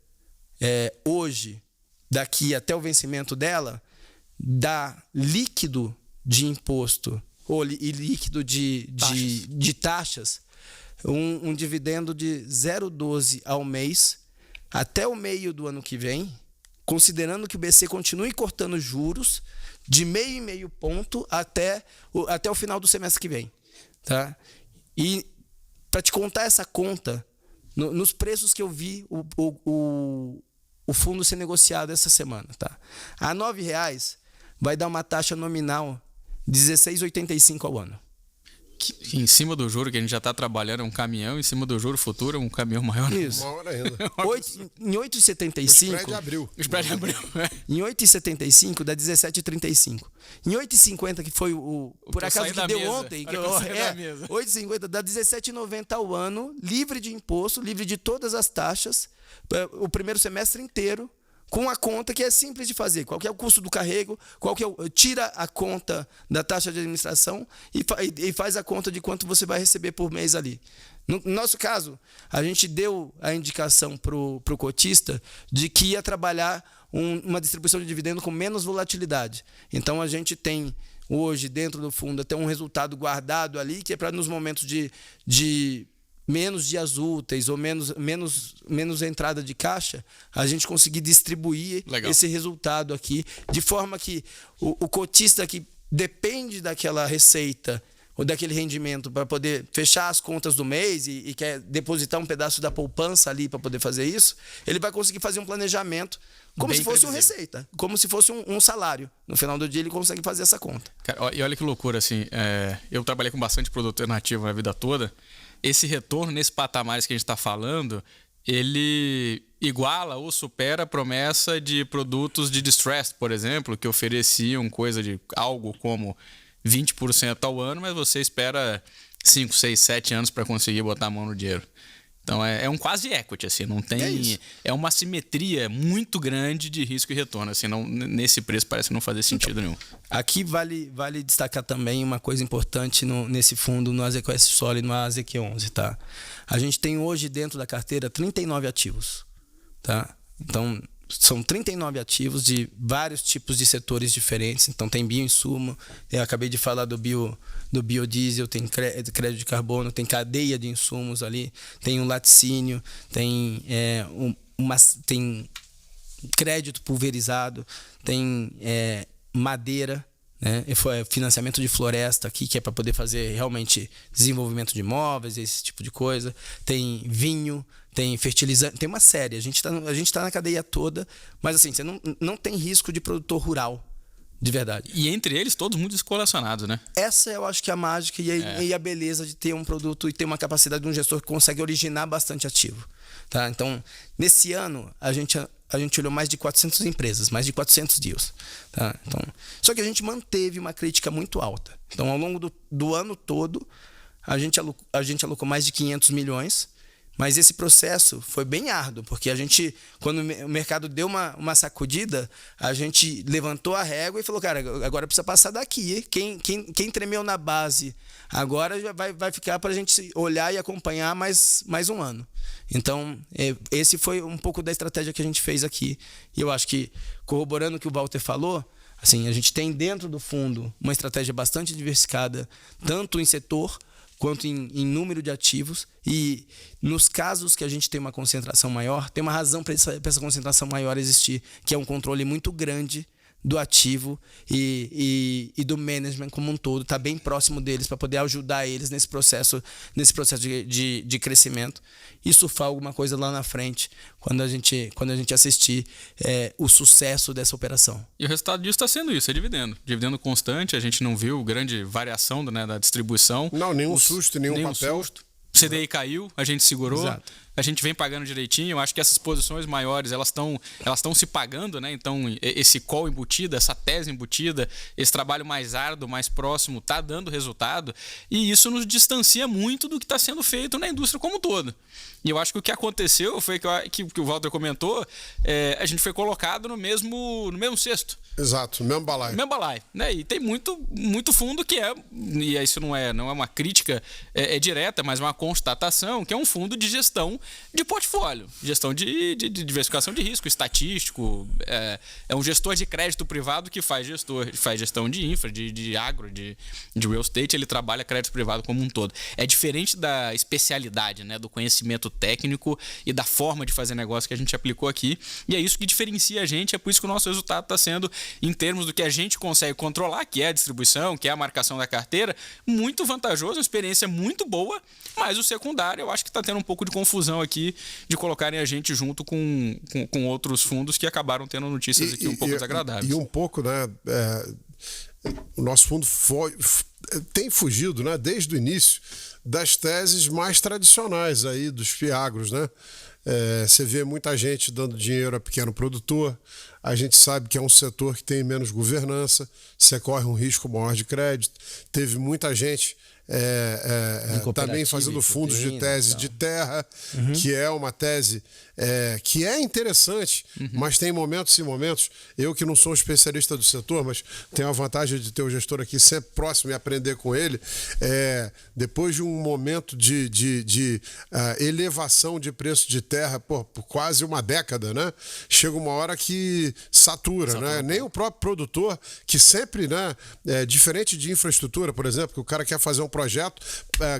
hoje, daqui até o vencimento dela, dá líquido de imposto e líquido de taxas, um dividendo de 0,12 ao mês até o meio do ano que vem, considerando que o BC continue cortando juros de 0,5 ponto até o final do semestre que vem. Tá? E para te contar essa conta, nos preços que eu vi o fundo ser negociado essa semana, tá? A R$ 9,00 vai dar uma taxa nominal de 16,85 ao ano. Que em cima do juro que a gente já está trabalhando é um caminhão, em cima do juro futuro é um caminhão maior. Isso. Maior ainda. Em 8,75... O spread abriu. O spread abriu. Em 8,75 dá 17,35. Em 8,50, que foi por acaso que deu ontem, 8,50 dá 17,90 ao ano, livre de imposto, livre de todas as taxas, o primeiro semestre inteiro, com a conta que é simples de fazer. Qual que é o custo do carrego, tira a conta da taxa de administração e faz a conta de quanto você vai receber por mês ali. No nosso caso, a gente deu a indicação para o cotista de que ia trabalhar uma distribuição de dividendo com menos volatilidade. Então, a gente tem hoje, dentro do fundo, até um resultado guardado ali, que é para nos momentos de menos dias úteis ou menos entrada de caixa, a gente conseguir distribuir esse resultado aqui, de forma que o cotista que depende daquela receita ou daquele rendimento para poder fechar as contas do mês e quer depositar um pedaço da poupança ali para poder fazer isso, ele vai conseguir fazer um planejamento como se fosse uma receita, como se fosse um salário. No final do dia ele consegue fazer essa conta. Cara, e olha que loucura, assim, eu trabalhei com bastante produto alternativo a vida toda. Esse retorno nesse patamar que a gente está falando ele iguala ou supera a promessa de produtos de distressed, por exemplo, que ofereciam coisa de algo como 20% ao ano, mas você espera 5, 6, 7 anos para conseguir botar a mão no dinheiro. Então é um quase equity, assim, não tem. É uma simetria muito grande de risco e retorno. Assim, não, nesse preço parece não fazer sentido nenhum. Aqui vale destacar também uma coisa importante nesse fundo, no AZQS Sol e no AZQ11, tá? A gente tem hoje dentro da carteira 39 ativos, tá? Então, são 39 ativos de vários tipos de setores diferentes. Então, tem bioinsumo, eu acabei de falar do biodiesel, tem crédito de carbono, tem cadeia de insumos ali, tem um laticínio, tem crédito pulverizado, tem madeira, né? Financiamento de floresta aqui, que é para poder fazer realmente desenvolvimento de imóveis, esse tipo de coisa. Tem vinho, tem fertilizante, tem uma série. A gente tá na cadeia toda, mas assim, você não tem risco de produtor rural, de verdade. E entre eles, todos muito descorrelacionados, né? Essa eu acho que é a mágica e a beleza de ter um produto e ter uma capacidade de um gestor que consegue originar bastante ativo. Tá? Então, nesse ano, a gente olhou mais de 400 empresas, mais de 400 deals. Tá? Então, só que a gente manteve uma crítica muito alta. Então, ao longo do ano todo, a gente alocou mais de 500 milhões, mas esse processo foi bem árduo, porque quando o mercado deu uma sacudida, a gente levantou a régua e falou, cara, agora precisa passar daqui. Quem tremeu na base agora já vai ficar para a gente olhar e acompanhar mais um ano. Então, esse foi um pouco da estratégia que a gente fez aqui. E eu acho que, corroborando o que o Walter falou, assim, a gente tem dentro do fundo uma estratégia bastante diversificada, tanto em setor quanto em número de ativos, e nos casos que a gente tem uma concentração maior, tem uma razão para essa concentração maior existir, que é um controle muito grande do ativo e do management como um todo, está bem próximo deles para poder ajudar eles nesse processo de crescimento e surfar alguma coisa lá na frente quando a gente assistir o sucesso dessa operação. E o resultado disso está sendo isso, é dividendo constante. A gente não viu grande variação, né, da distribuição. Não, nenhum susto, nenhum papel. Susto. O CDI caiu, a gente segurou. Exato. A gente vem pagando direitinho. Eu acho que essas posições maiores, elas estão se pagando, né? Então, esse call embutido, essa tese embutida, esse trabalho mais árduo, mais próximo, está dando resultado. E isso nos distancia muito do que está sendo feito na indústria como um todo. E eu acho que o que aconteceu foi que o Walter comentou, a gente foi colocado no mesmo cesto. Exato, mesmo balaio. Mesmo balaio, né? E tem muito fundo que e isso não é uma crítica direta, mas uma constatação, que é um fundo de gestão de portfólio, gestão de diversificação de risco, estatístico, é um gestor de crédito privado que faz gestão de infra, de agro, de real estate, ele trabalha crédito privado como um todo. É diferente da especialidade, né, do conhecimento técnico e da forma de fazer negócio que a gente aplicou aqui, e é isso que diferencia a gente, é por isso que o nosso resultado está sendo, em termos do que a gente consegue controlar, que é a distribuição, que é a marcação da carteira, muito vantajoso, uma experiência muito boa, mas o secundário eu acho que está tendo um pouco de confusão aqui de colocarem a gente junto com outros fundos que acabaram tendo notícias aqui um pouco desagradáveis. E um pouco, né, o nosso fundo tem fugido, né, desde o início das teses mais tradicionais aí dos fiagros, né? Você vê muita gente dando dinheiro a pequeno produtor, a gente sabe que é um setor que tem menos governança, você corre um risco maior de crédito, teve muita gente também fazendo fundos de tese de terra, que é uma tese que é interessante, mas tem momentos e momentos. Eu que não sou um especialista do setor, mas tenho a vantagem de ter o gestor aqui sempre próximo e aprender com ele, depois de um momento de elevação de preço de terra por quase uma década, né? Chega uma hora que satura, né? Nem o próprio produtor, que sempre, né, diferente de infraestrutura, por exemplo, que o cara quer fazer um projeto,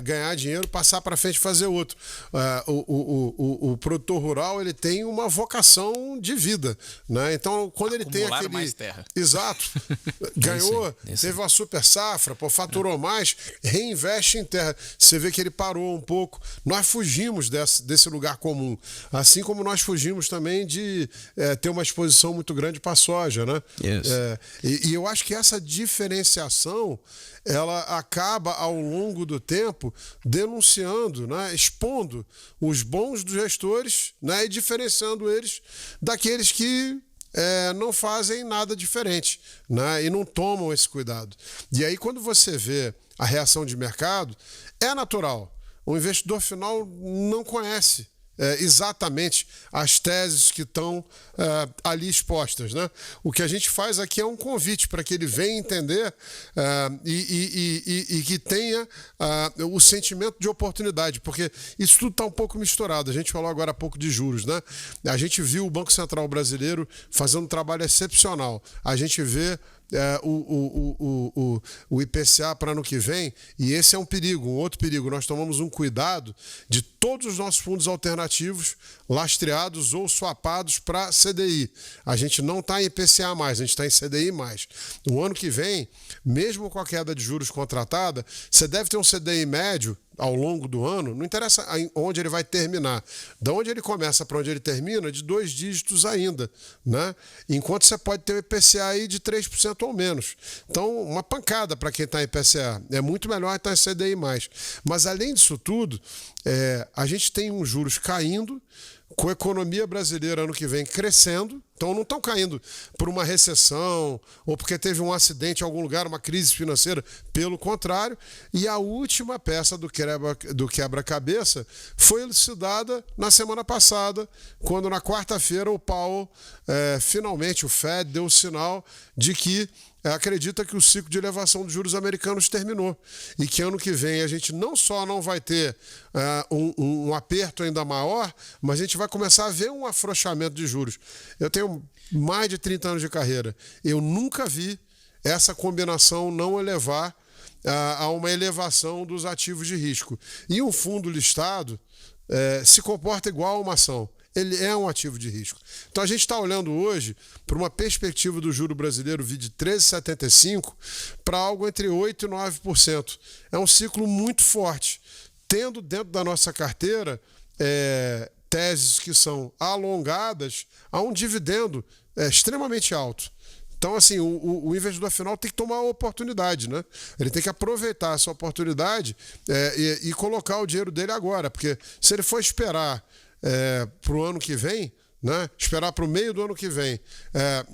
ganhar dinheiro, passar para frente e fazer outro. O produtor rural, natural, ele tem uma vocação de vida, né? Então, quando ele tem aquele... mais terra. Exato. Ganhou, teve uma super safra, faturou mais, reinveste em terra. Você vê que ele parou um pouco. Nós fugimos desse lugar comum, assim como nós fugimos também de ter uma exposição muito grande para a soja, né? E eu acho que essa diferenciação ela acaba ao longo do tempo denunciando, né, expondo os bons dos gestores, né, e diferenciando eles daqueles que não fazem nada diferente, né, e não tomam esse cuidado. E aí quando você vê a reação de mercado, é natural. O investidor final não conhece exatamente as teses que estão ali expostas, né? O que a gente faz aqui é um convite para que ele venha entender e que tenha o sentimento de oportunidade, porque isso tudo está um pouco misturado. A gente falou agora há pouco de juros, né? A gente viu o Banco Central brasileiro fazendo um trabalho excepcional. A gente vê o IPCA para ano que vem, e esse é um perigo, um outro perigo. Nós tomamos um cuidado de todos os nossos fundos alternativos lastreados ou swapados para CDI. A gente não está em IPCA mais, a gente está em CDI mais. No ano que vem, mesmo com a queda de juros contratada, você deve ter um CDI médio ao longo do ano, não interessa onde ele vai terminar. Da onde ele começa para onde ele termina, de 2 dígitos ainda, né? Enquanto você pode ter um IPCA aí de 3% ou menos. Então, uma pancada para quem está em IPCA. É muito melhor estar em CDI mais. Mas, além disso tudo, a gente tem uns juros caindo, com a economia brasileira ano que vem crescendo. Então não estão caindo por uma recessão ou porque teve um acidente em algum lugar, uma crise financeira. Pelo contrário. E a última peça do quebra-cabeça foi elucidada na semana passada, quando na quarta-feira o Powell, finalmente o Fed, deu o sinal de que acredita que o ciclo de elevação dos juros americanos terminou e que ano que vem a gente não só não vai ter um aperto ainda maior, mas a gente vai começar a ver um afrouxamento de juros. Eu tenho mais de 30 anos de carreira. Eu nunca vi essa combinação não levar a uma elevação dos ativos de risco. E um fundo listado se comporta igual a uma ação. Ele é um ativo de risco. Então a gente está olhando hoje para uma perspectiva do juro brasileiro vir de 13,75 para algo entre 8% e 9%. É um ciclo muito forte, tendo dentro da nossa carteira teses que são alongadas a um dividendo extremamente alto. Então, assim, o investidor final tem que tomar a oportunidade, né? Ele tem que aproveitar essa oportunidade e colocar o dinheiro dele agora, porque se ele for esperar para o ano que vem, né? Esperar para o meio do ano que vem,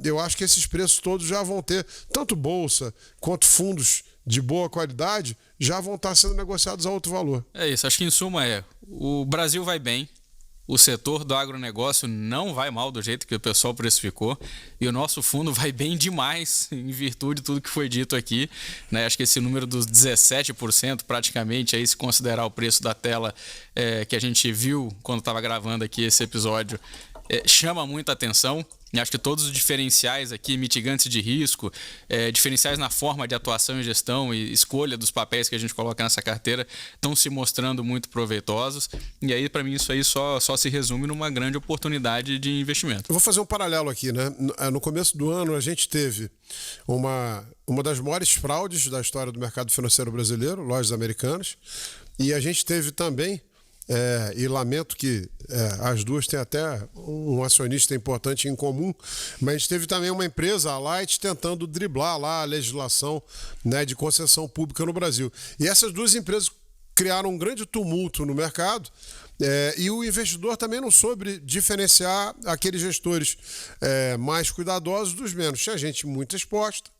eu acho que esses preços todos já vão ter, tanto bolsa quanto fundos de boa qualidade, já vão estar sendo negociados a outro valor. É isso, acho que em suma o Brasil vai bem, o setor do agronegócio não vai mal do jeito que o pessoal precificou e o nosso fundo vai bem demais em virtude de tudo que foi dito aqui, né? Acho que esse número dos 17% praticamente, aí, se considerar o preço da tela que a gente viu quando estava gravando aqui esse episódio, chama muita atenção. E acho que todos os diferenciais aqui, mitigantes de risco, diferenciais na forma de atuação e gestão e escolha dos papéis que a gente coloca nessa carteira estão se mostrando muito proveitosos. E aí, para mim, isso aí só se resume numa grande oportunidade de investimento. Eu vou fazer um paralelo aqui, né? No começo do ano, a gente teve uma das maiores fraudes da história do mercado financeiro brasileiro, lojas americanas, e a gente teve também, e lamento que as duas têm até um acionista importante em comum, mas a gente teve também uma empresa, a Light, tentando driblar lá a legislação, né, de concessão pública no Brasil. E essas duas empresas criaram um grande tumulto no mercado, e o investidor também não soube diferenciar aqueles gestores mais cuidadosos dos menos. Tinha gente muito exposta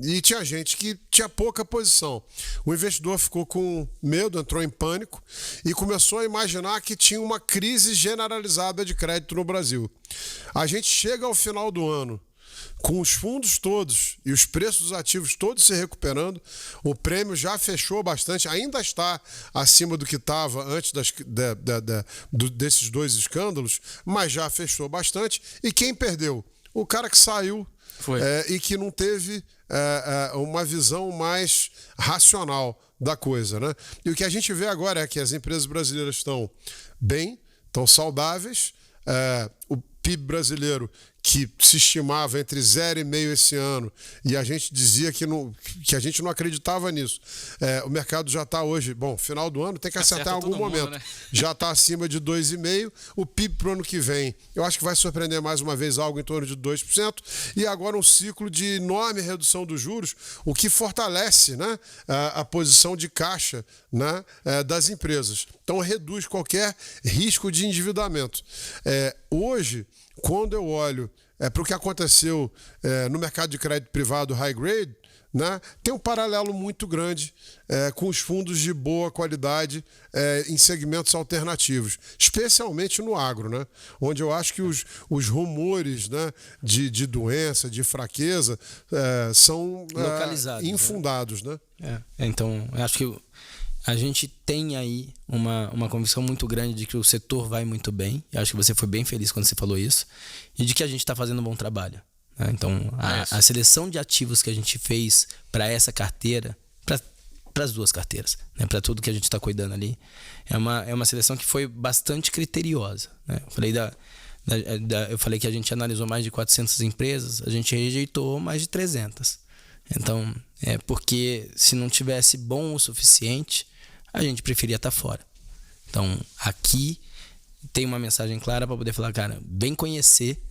e tinha gente que tinha pouca posição. O investidor ficou com medo, entrou em pânico e começou a imaginar que tinha uma crise generalizada de crédito no Brasil. A gente chega ao final do ano com os fundos todos e os preços dos ativos todos se recuperando, o prêmio já fechou bastante, ainda está acima do que estava antes desses dois escândalos, mas já fechou bastante. E quem perdeu? O cara que saiu e que não teve uma visão mais racional da coisa, né? E o que a gente vê agora é que as empresas brasileiras estão bem, estão saudáveis. O PIB brasileiro, que se estimava entre 0,5% esse ano, e a gente dizia que a gente não acreditava nisso. O mercado já está hoje, final do ano tem que acertar em algum momento. Né? Já está acima de 2,5%. O PIB para o ano que vem, eu acho que vai surpreender mais uma vez algo em torno de 2%. E agora um ciclo de enorme redução dos juros, o que fortalece, né, a posição de caixa, né, das empresas. Então reduz qualquer risco de endividamento. Hoje, quando eu olho para o que aconteceu no mercado de crédito privado high grade, né, tem um paralelo muito grande com os fundos de boa qualidade em segmentos alternativos, especialmente no agro, né, onde eu acho que os rumores, né, de doença, de fraqueza, são infundados. Né? Então, eu acho que a gente tem aí uma convicção muito grande de que o setor vai muito bem. Eu acho que você foi bem feliz quando você falou isso. E de que a gente está fazendo um bom trabalho. Né? Então, a seleção de ativos que a gente fez para essa carteira, para as duas carteiras, né? Para tudo que a gente está cuidando ali, é uma seleção que foi bastante criteriosa. Né? Eu falei que a gente analisou mais de 400 empresas, a gente rejeitou mais de 300. Então, porque se não tivesse bom o suficiente, a gente preferia estar fora. Então, aqui tem uma mensagem clara para poder falar, cara, vem conhecer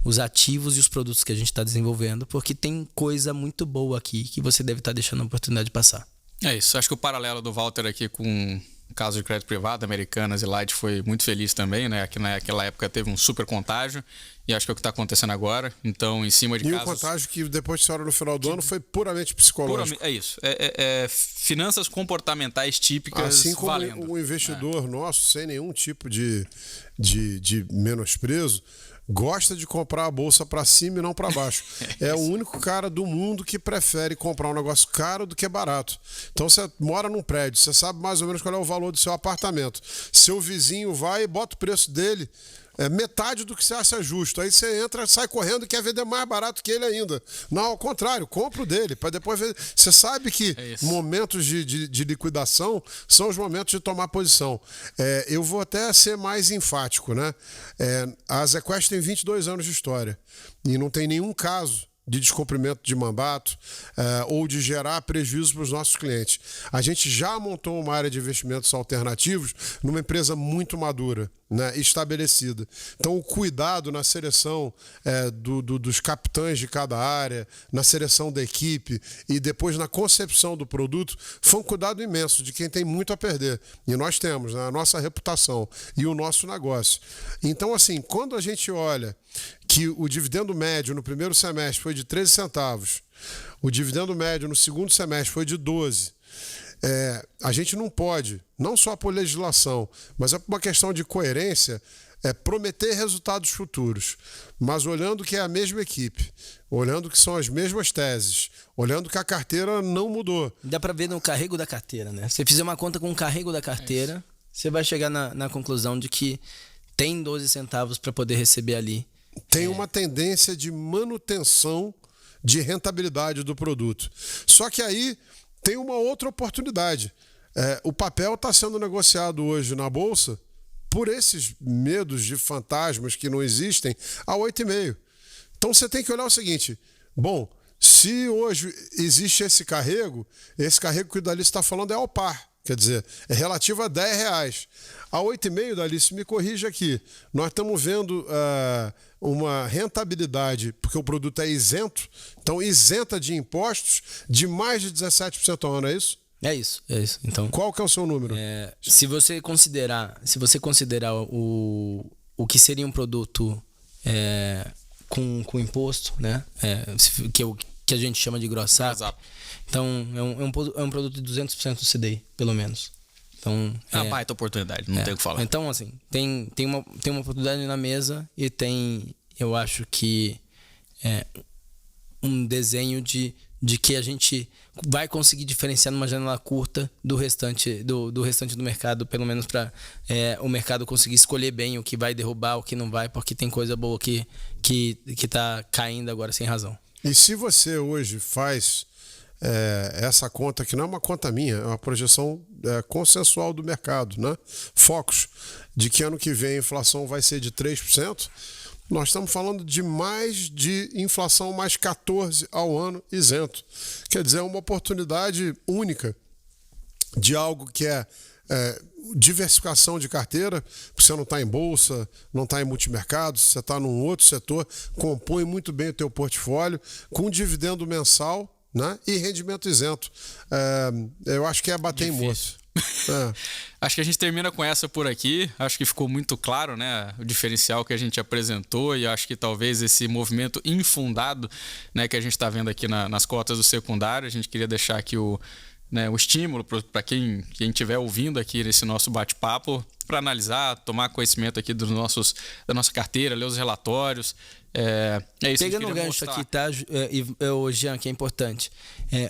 os ativos e os produtos que a gente está desenvolvendo, porque tem coisa muito boa aqui que você deve estar deixando a oportunidade de passar. É isso. Acho que o paralelo do Walter aqui com o caso de crédito privado, Americanas e Light foi muito feliz também, né? Aqui naquela época teve um super contágio e acho que é o que está acontecendo agora. Então, em cima de casos... E o contágio que depois de no final do ano foi puramente psicológico. É isso. Finanças comportamentais típicas assim como valendo. O investidor nosso, sem nenhum tipo de menosprezo, gosta de comprar a bolsa para cima e não para baixo. É o único cara do mundo que prefere comprar um negócio caro do que barato. Então você mora num prédio, você sabe mais ou menos qual é o valor do seu apartamento. Seu vizinho vai e bota o preço dele metade do que você acha justo. Aí você entra, sai correndo e quer vender mais barato que ele ainda. Não, ao contrário, compra o dele, para depois ver. Você sabe que momentos de liquidação são os momentos de tomar posição. Eu vou até ser mais enfático, né? A ZQuest tem 22 anos de história e não tem nenhum caso de descumprimento de mandato ou de gerar prejuízo para os nossos clientes. A gente já montou uma área de investimentos alternativos numa empresa muito madura, né, estabelecida. Então, o cuidado na seleção dos capitães de cada área, na seleção da equipe e depois na concepção do produto foi um cuidado imenso de quem tem muito a perder. E nós temos, né, a nossa reputação e o nosso negócio. Então, assim, quando a gente olha que o dividendo médio no primeiro semestre foi de 13 centavos, o dividendo médio no segundo semestre foi de 12. A gente não pode, não só por legislação, mas por uma questão de coerência, prometer resultados futuros. Mas olhando que é a mesma equipe, olhando que são as mesmas teses, olhando que a carteira não mudou. Dá para ver no carrego da carteira, né? Se você fizer uma conta com o carrego da carteira, você vai chegar na conclusão de que tem 12 centavos para poder receber ali. Tem uma tendência de manutenção de rentabilidade do produto. Só que aí tem uma outra oportunidade. O papel está sendo negociado hoje na Bolsa por esses medos de fantasmas que não existem a 8,5. Então você tem que olhar o seguinte, bom, se hoje existe esse carrego que o Dalice está falando é ao par. Quer dizer, é relativo a R$10. A 8,5, Dalice, me corrija aqui. Nós estamos vendo uma rentabilidade, porque o produto é isento, então isenta de impostos, de mais de 17% ao ano, é isso? É isso. Então, qual que é o seu número? Se você considerar o que seria um produto com imposto, né? Que a gente chama de gross-up. Então, é um produto de 200% do CDI, pelo menos. Então, é uma baita oportunidade, não tem o que falar. Então, assim, tem uma oportunidade na mesa e tem, eu acho que, um desenho de que a gente vai conseguir diferenciar numa janela curta do restante do mercado, pelo menos para o mercado conseguir escolher bem o que vai derrubar, o que não vai, porque tem coisa boa que tá caindo agora sem razão. E se você hoje faz essa conta, que não é uma conta minha, é uma projeção consensual do mercado, né? Focus, de que ano que vem a inflação vai ser de 3%, nós estamos falando de inflação mais 14% ao ano isento. Quer dizer, é uma oportunidade única de algo que é diversificação de carteira, porque você não está em bolsa, não está em multimercados, você está num outro setor, compõe muito bem o teu portfólio, com dividendo mensal, né? E rendimento isento. Eu acho que é bater em moço. Acho que a gente termina com essa por aqui. Acho que ficou muito claro, né, o diferencial que a gente apresentou, e acho que talvez esse movimento infundado, né, que a gente está vendo aqui nas cotas do secundário, a gente queria deixar aqui o estímulo para quem estiver ouvindo aqui nesse nosso bate-papo, para analisar, tomar conhecimento aqui da nossa carteira, ler os relatórios. É isso. Pegando o gancho aqui, tá, Jean, que é importante.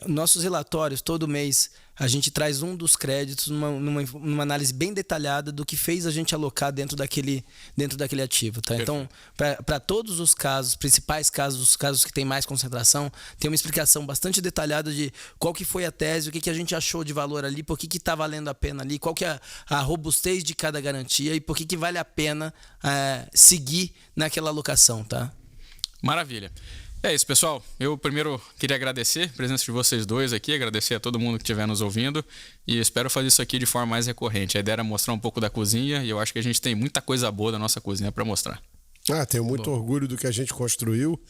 Nossos relatórios, todo mês, a gente traz um dos créditos numa análise bem detalhada do que fez a gente alocar dentro daquele ativo. Tá? Então, para todos os casos, principais casos, os casos que tem mais concentração, tem uma explicação bastante detalhada de qual que foi a tese, o que a gente achou de valor ali, por que está valendo a pena ali, qual que é a robustez de cada garantia e por que vale a pena seguir naquela alocação. Tá? Maravilha. É isso, pessoal. Eu primeiro queria agradecer a presença de vocês dois aqui, agradecer a todo mundo que estiver nos ouvindo e espero fazer isso aqui de forma mais recorrente. A ideia era mostrar um pouco da cozinha e eu acho que a gente tem muita coisa boa da nossa cozinha para mostrar. Tenho muito orgulho do que a gente construiu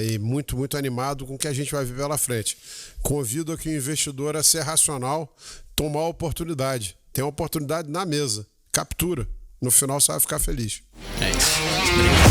e muito, muito animado com o que a gente vai viver lá frente. Convido aqui o investidor a ser racional, tomar a oportunidade. Tem uma oportunidade na mesa. Captura. No final você vai ficar feliz. É isso. Obrigado.